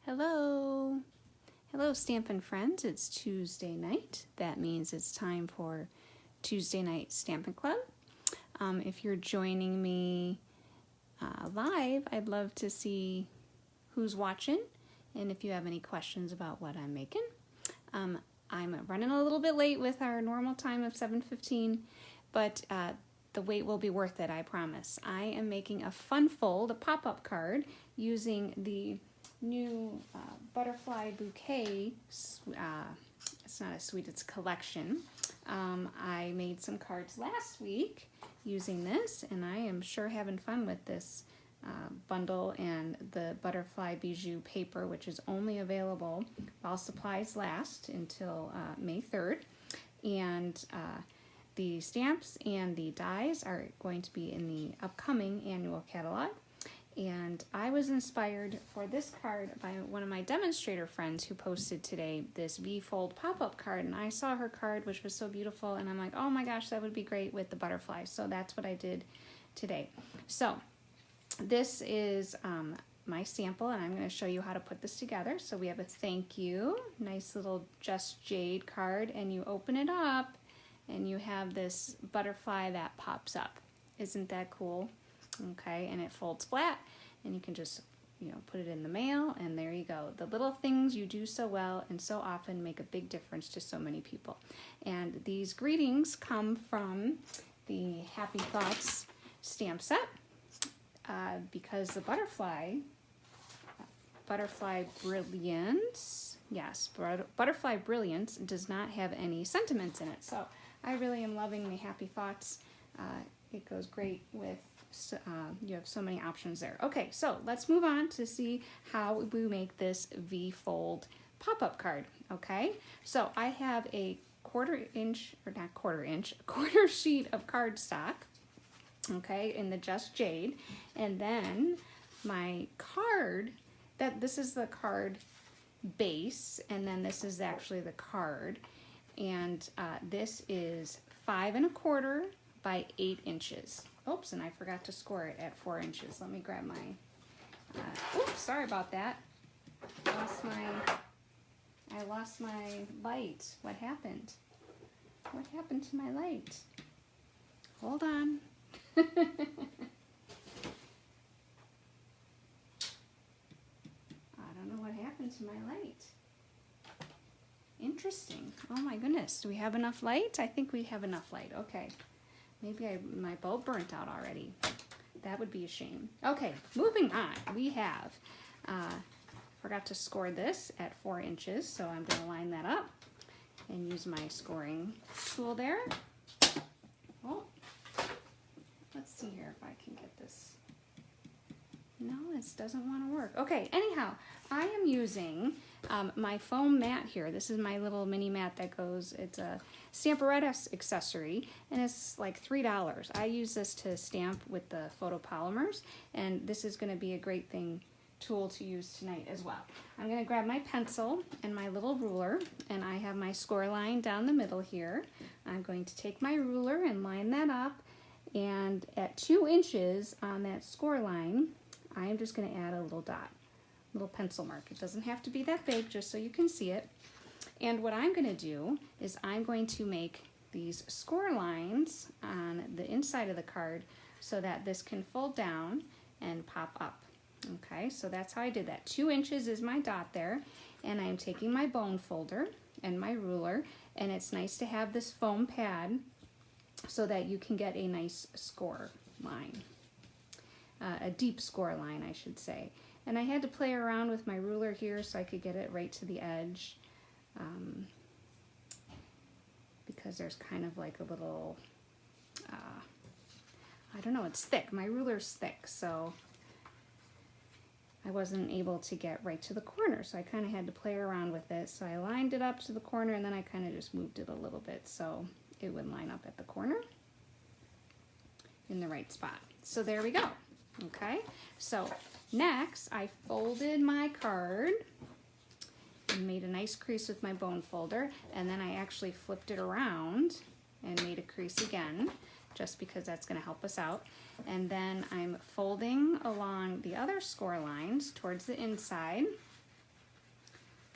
Hello. Hello, Stampin' Friends. It's Tuesday night. That means it's time for Tuesday Night Stampin' Club. If you're joining me live, I'd love to see who's watching and if you have any questions about what I'm making. I'm running a little bit late with our normal time of 7:15, but the wait will be worth it, I promise. I am making a fun fold, a pop-up card, using the new butterfly bouquet. It's not a suite, it's a collection. I made some cards last week using this, and I am sure having fun with this bundle and the butterfly bijou paper, which is only available while supplies last until May 3rd. And the stamps and the dies are going to be in the upcoming annual catalog. And I was inspired for this card by one of my demonstrator friends who posted today this V-fold pop-up card, and I saw her card, which was so beautiful, and I'm like, oh my gosh, that would be great with the butterfly. So that's what I did today. So this is my sample, and I'm going to show you how to put this together. So we have a thank you, nice little Just Jade card, and you open it up and you have this butterfly that pops up. Isn't that cool? Okay, and it folds flat, and you can just, put it in the mail, and there you go. The little things you do so well and so often make a big difference to so many people. And these greetings come from the Happy Thoughts stamp set, because the Butterfly Brilliance, yes, Butterfly Brilliance does not have any sentiments in it. So I really am loving the Happy Thoughts. It goes great with, you have so many options there. Okay, so let's move on to see how we make this V-fold pop-up card, okay? So I have a quarter sheet of cardstock, okay, in the Just Jade, and then my card, this is the card base, and then this is actually the card, and this is 5 1/4 by 8 inches. Oops, and I forgot to score it at 4 inches. Let me grab my, oops, sorry about that. I lost my light. What happened? What happened to my light? Hold on. I don't know what happened to my light. Interesting. Oh my goodness. Do we have enough light? I think we have enough light. Okay. Maybe my bulb burnt out already. That would be a shame. Okay, moving on. We have, forgot to score this at 4 inches, so I'm going to line that up and use my scoring tool there. Oh, let's see here if I can get this. No, this doesn't want to work. Okay, anyhow, I am using my foam mat here. This is my little mini mat that goes, it's a Stamparetta accessory, and it's like $3. I use this to stamp with the photopolymers, and this is going to be a great tool to use tonight as well. I'm going to grab my pencil and my little ruler, and I have my score line down the middle here. I'm going to take my ruler and line that up, and at 2 inches on that score line, I am just going to add a little dot, little pencil mark. It doesn't have to be that big, just so you can see it. And what I'm going to do is I'm going to make these score lines on the inside of the card so that this can fold down and pop up. Okay, so that's how I did that. 2 inches is my dot there, and I'm taking my bone folder and my ruler, and it's nice to have this foam pad so that you can get a nice score line. A deep score line, I should say. And I had to play around with my ruler here so I could get it right to the edge, because there's kind of like a little, I don't know, it's thick. My ruler's thick, so I wasn't able to get right to the corner, so I kind of had to play around with it. So I lined it up to the corner, and then I kind of just moved it a little bit so it would line up at the corner in the right spot. So there we go. Okay, so next I folded my card and made a nice crease with my bone folder, and then I actually flipped it around and made a crease again, just because that's going to help us out. And then I'm folding along the other score lines towards the inside,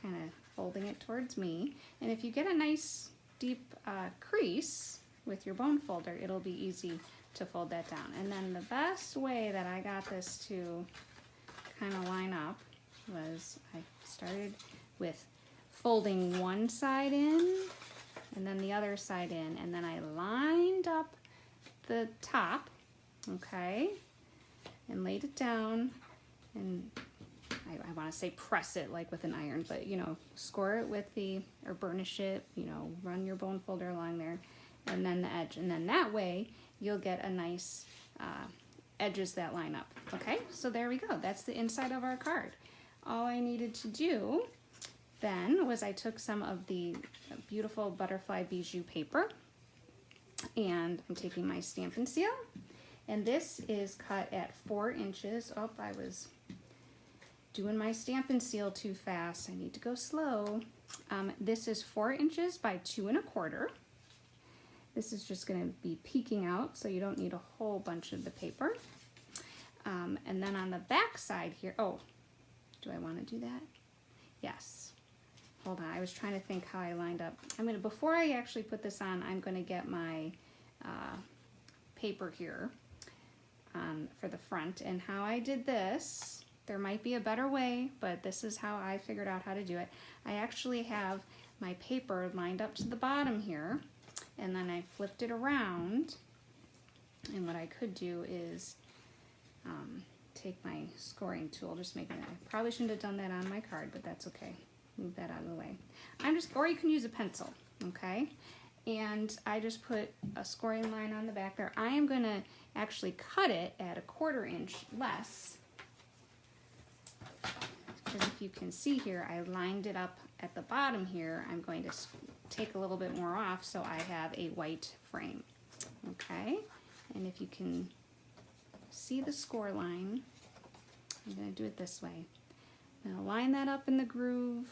kind of folding it towards me. And if you get a nice deep crease with your bone folder, it'll be easy to fold that down. And then the best way that I got this to kind of line up was I started with folding one side in and then the other side in, and then I lined up the top, okay, and laid it down, and I want to say press it like with an iron, but you know, score it with or burnish it, you know, run your bone folder along there, and then the edge, and then that way you'll get a nice edges that line up. Okay, so there we go. That's the inside of our card. All I needed to do then was I took some of the beautiful butterfly bijou paper, and I'm taking my Stampin' Seal, and this is cut at 4 inches. Oh, I was doing my Stampin' Seal too fast. I need to go slow. This is 4 inches by 2 1/4. This is just going to be peeking out, so you don't need a whole bunch of the paper. And then on the back side here, oh, do I want to do that? Yes. Hold on, I was trying to think how I lined up. Before I actually put this on, I'm going to get my paper here for the front. And how I did this, there might be a better way, but this is how I figured out how to do it. I actually have my paper lined up to the bottom here, and then I flipped it around, and what I could do is take my scoring tool, just making it. I probably shouldn't have done that on my card, but that's okay. Move that out of the way. Or you can use a pencil, okay? And I just put a scoring line on the back there. I am going to actually cut it at a 1/4 inch less, because if you can see here, I lined it up at the bottom here. I'm going to take a little bit more off so I have a white frame, okay? And if you can see the score line, I'm going to do it this way. I'm going to line that up in the groove,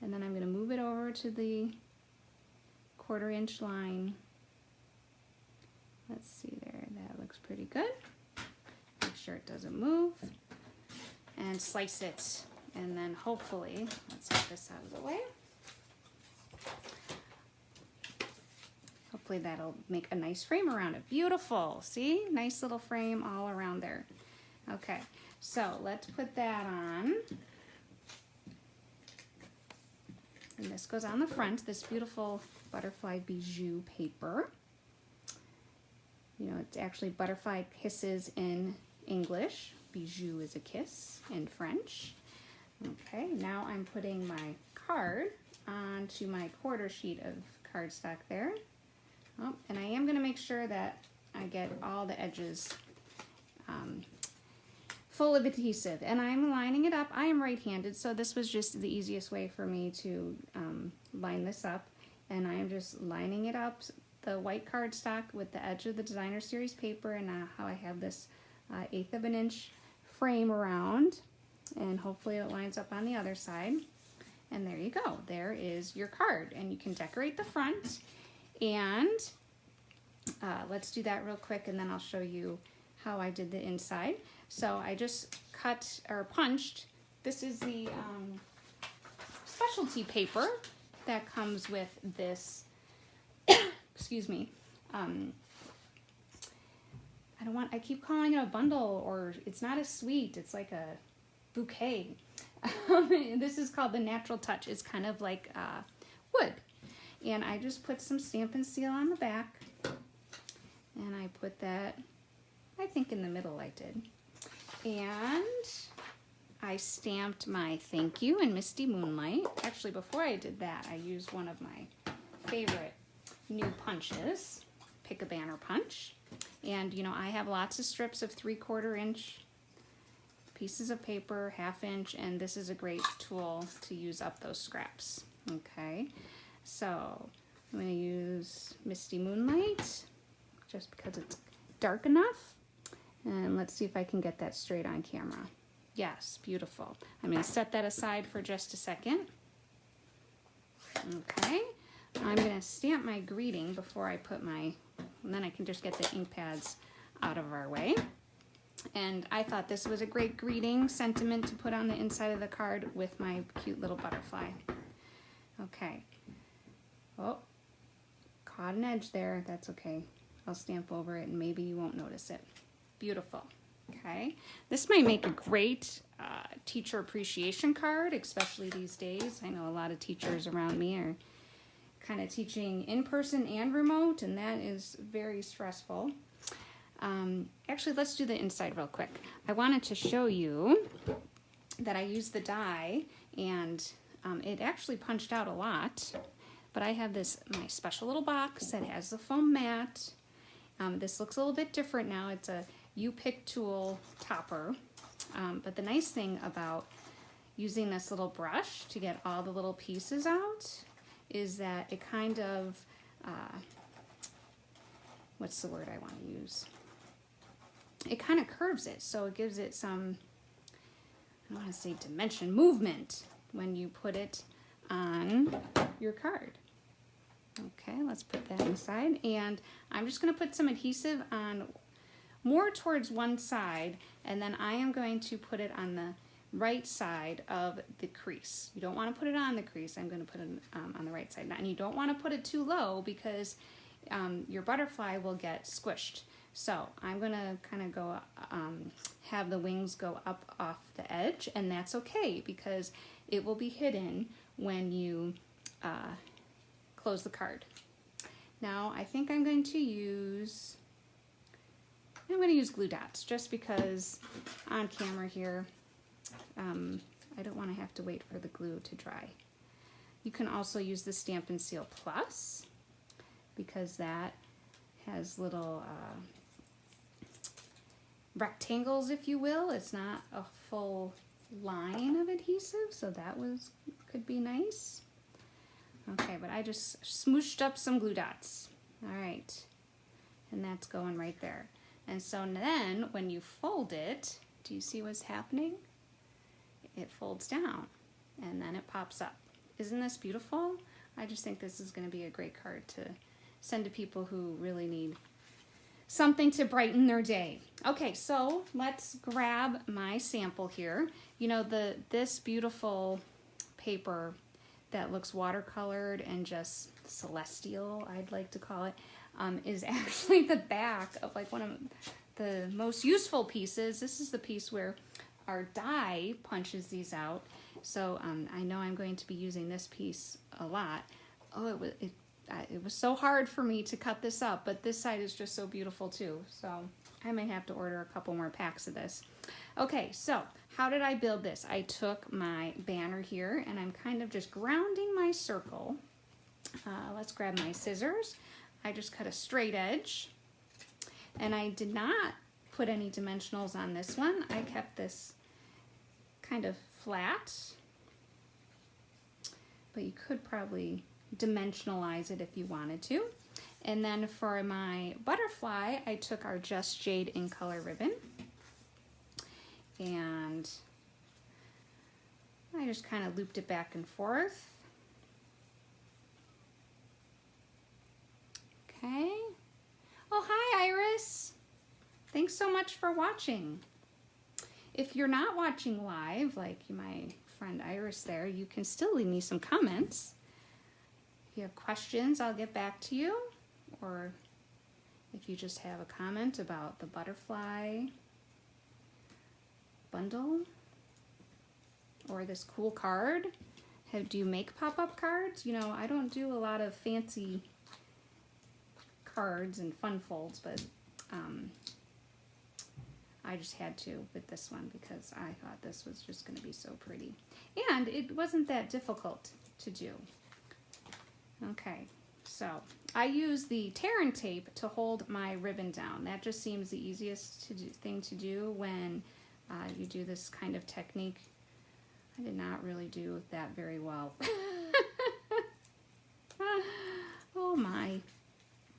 and then I'm going to move it over to the 1/4 inch line. Let's see there, that looks pretty good. Make sure it doesn't move, and slice it, and then hopefully, let's get this out of the way. Hopefully that'll make a nice frame around it. Beautiful, see? Nice little frame all around there. Okay, so let's put that on. And this goes on the front, this beautiful butterfly bijou paper. You know, it's actually butterfly kisses in English. Bijou is a kiss in French. Okay, now I'm putting my card onto my 1/4 sheet of cardstock there. Oh, and I am going to make sure that I get all the edges full of adhesive, and I'm lining it up. I am right-handed, so this was just the easiest way for me to line this up, and I am just lining it up, the white cardstock with the edge of the Designer Series paper, and how I have this 1/8 of an inch frame around, and hopefully it lines up on the other side. And there you go. There is your card, and you can decorate the front. And let's do that real quick, and then I'll show you how I did the inside. So I just cut or punched. This is the specialty paper that comes with this. Excuse me. I keep calling it a bundle, or it's not a suite. It's like a bouquet. This is called the Natural Touch. It's kind of like wood. And I just put some Stampin' Seal on the back, and I put that, I think in the middle I did. And I stamped my thank you in Misty Moonlight. Actually, before I did that, I used one of my favorite new punches, Pick-a-Banner punch. And you know, I have lots of strips of 3/4 inch pieces of paper, 1/2 inch, and this is a great tool to use up those scraps. Okay. So I'm going to use Misty Moonlight just because it's dark enough. And let's see if I can get that straight on camera. Yes, beautiful. I'm going to set that aside for just a second. Okay. I'm going to stamp my greeting before I put and then I can just get the ink pads out of our way. And I thought this was a great greeting sentiment to put on the inside of the card with my cute little butterfly. Okay. Oh, caught an edge there. That's okay. I'll stamp over it and maybe you won't notice it. Beautiful. Okay. This might make a great teacher appreciation card, especially these days. I know a lot of teachers around me are kind of teaching in person and remote, and that is very stressful. Actually, let's do the inside real quick. I wanted to show you that I used the die, and it actually punched out a lot. But I have my special little box that has the foam mat. This looks a little bit different now. It's a U-pick tool topper. But the nice thing about using this little brush to get all the little pieces out is that it kind of, what's the word I want to use? It kind of curves it, so it gives it some, I want to say dimension, movement when you put it on your card. Okay, let's put that inside, and I'm just going to put some adhesive on more towards one side, and then I am going to put it on the right side of the crease. You don't want to put it on the crease. I'm going to put it on the right side. And you don't want to put it too low because your butterfly will get squished. So I'm going to kind of go, have the wings go up off the edge, and that's okay because it will be hidden when you close the card. Now I think I'm going to use glue dots just because on camera here, I don't want to have to wait for the glue to dry. You can also use the Stampin' Seal Plus because that has little rectangles, if you will. It's not a full line of adhesive, so that could be nice. Okay, but I just smooshed up some glue dots. All right, and that's going right there. And so then when you fold it, do you see what's happening? It folds down and then it pops up. Isn't this beautiful? I just think this is going to be a great card to send to people who really need something to brighten their day. Okay, so let's grab my sample here. You know, this beautiful paper that looks watercolored and just celestial, I'd like to call it, is actually the back of like one of the most useful pieces. This is the piece where our die punches these out. So I know I'm going to be using this piece a lot. Oh, it was so hard for me to cut this up, but this side is just so beautiful too. So I may have to order a couple more packs of this. Okay, so how did I build this? I took my banner here and I'm kind of just grounding my circle. Let's grab my scissors. I just cut a straight edge, and I did not put any dimensionals on this one. I kept this kind of flat, but you could probably dimensionalize it if you wanted to. And then for my butterfly, I took our Just Jade in color ribbon, and I just kind of looped it back and forth. Okay. Oh, hi, Iris. Thanks so much for watching. If you're not watching live, like my friend Iris there, you can still leave me some comments. If you have questions, I'll get back to you. Or if you just have a comment about the butterfly bundle or this cool card. Do you make pop-up cards? You know, I don't do a lot of fancy cards and fun folds, but I just had to with this one because I thought this was just going to be so pretty. And it wasn't that difficult to do. Okay, so I use the tear and tape to hold my ribbon down. That just seems the easiest thing to do when you do this kind of technique. I did not really do that very well. Oh my.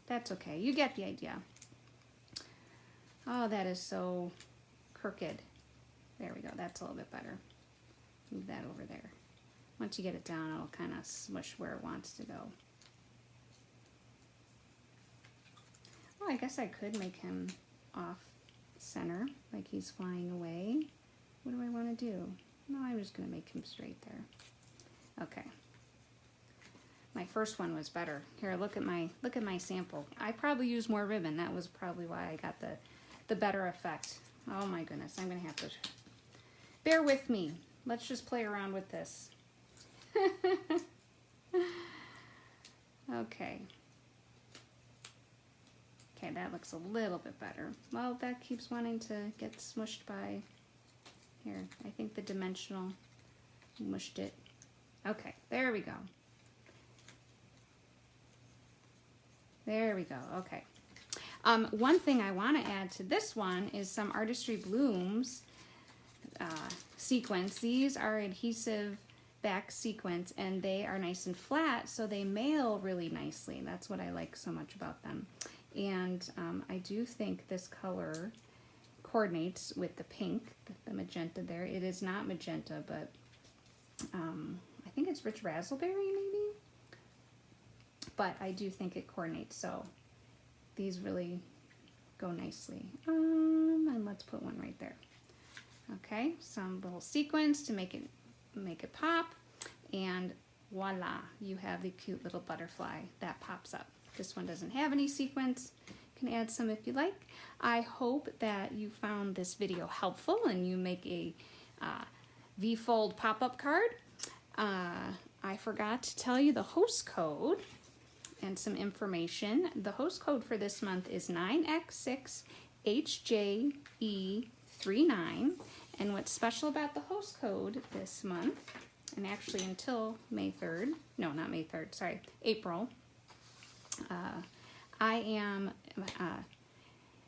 That's okay. You get the idea. Oh, that is so crooked. There we go. That's a little bit better. Move that over there. Once you get it down, it'll kind of smush where it wants to go. Oh, I guess I could make him off center like he's flying away. What do I want to do? No, I'm just going to make him straight there. Okay. My first one was better. Here, look at my sample. I probably used more ribbon. That was probably why I got the better effect. Oh my goodness, I'm going to have to bear with me. Let's just play around with this. Okay. Okay, that looks a little bit better. Well, that keeps wanting to get smushed by. Here, I think the dimensional mushed it. Okay, there we go. There we go, okay. One thing I want to add to this one is some Artistry Blooms sequins. These are adhesive back sequins, and they are nice and flat, so they mail really nicely. That's what I like so much about them. And I do think this color coordinates with the pink, the magenta there. It is not magenta, but I think it's rich raspberry maybe. But I do think it coordinates, so these really go nicely. And let's put one right there. Okay, some little sequins to make it pop, and voila, you have the cute little butterfly that pops up. This one doesn't have any sequins. You can add some if you like. I hope that you found this video helpful and you make a V-fold pop-up card. I forgot to tell you the host code and some information. The host code for this month is 9X6HJE39. And what's special about the host code this month, and actually until May 3rd, no, not May 3rd, sorry, April, I am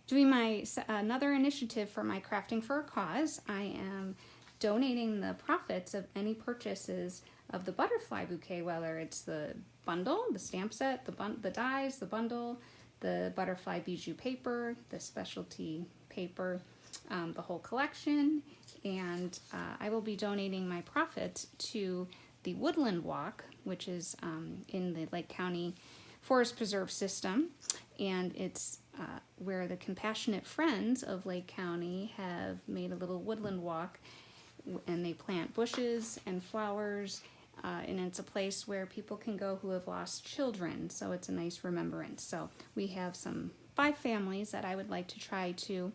doing another initiative for my Crafting for a Cause. I am donating the profits of any purchases of the butterfly bouquet, whether it's the bundle, the stamp set, the dies, the bundle, the butterfly bijou paper, the specialty paper, the whole collection, and I will be donating my profits to the Woodland Walk, which is in the Lake County Forest Preserve system, and it's where the Compassionate Friends of Lake County have made a little woodland walk, and they plant bushes and flowers, and it's a place where people can go who have lost children, so it's a nice remembrance. So we have 5 families that I would like to try to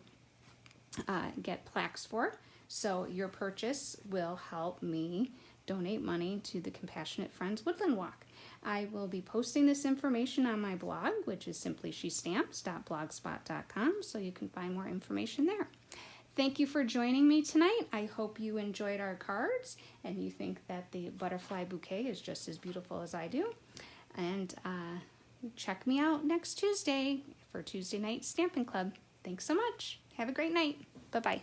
get plaques for, so your purchase will help me donate money to the Compassionate Friends Woodland Walk. I will be posting this information on my blog, which is simplyshestamps.blogspot.com, so you can find more information there. Thank you for joining me tonight. I hope you enjoyed our cards and you think that the butterfly bouquet is just as beautiful as I do. And check me out next Tuesday for Tuesday Night Stampin' Club. Thanks so much. Have a great night. Bye-bye.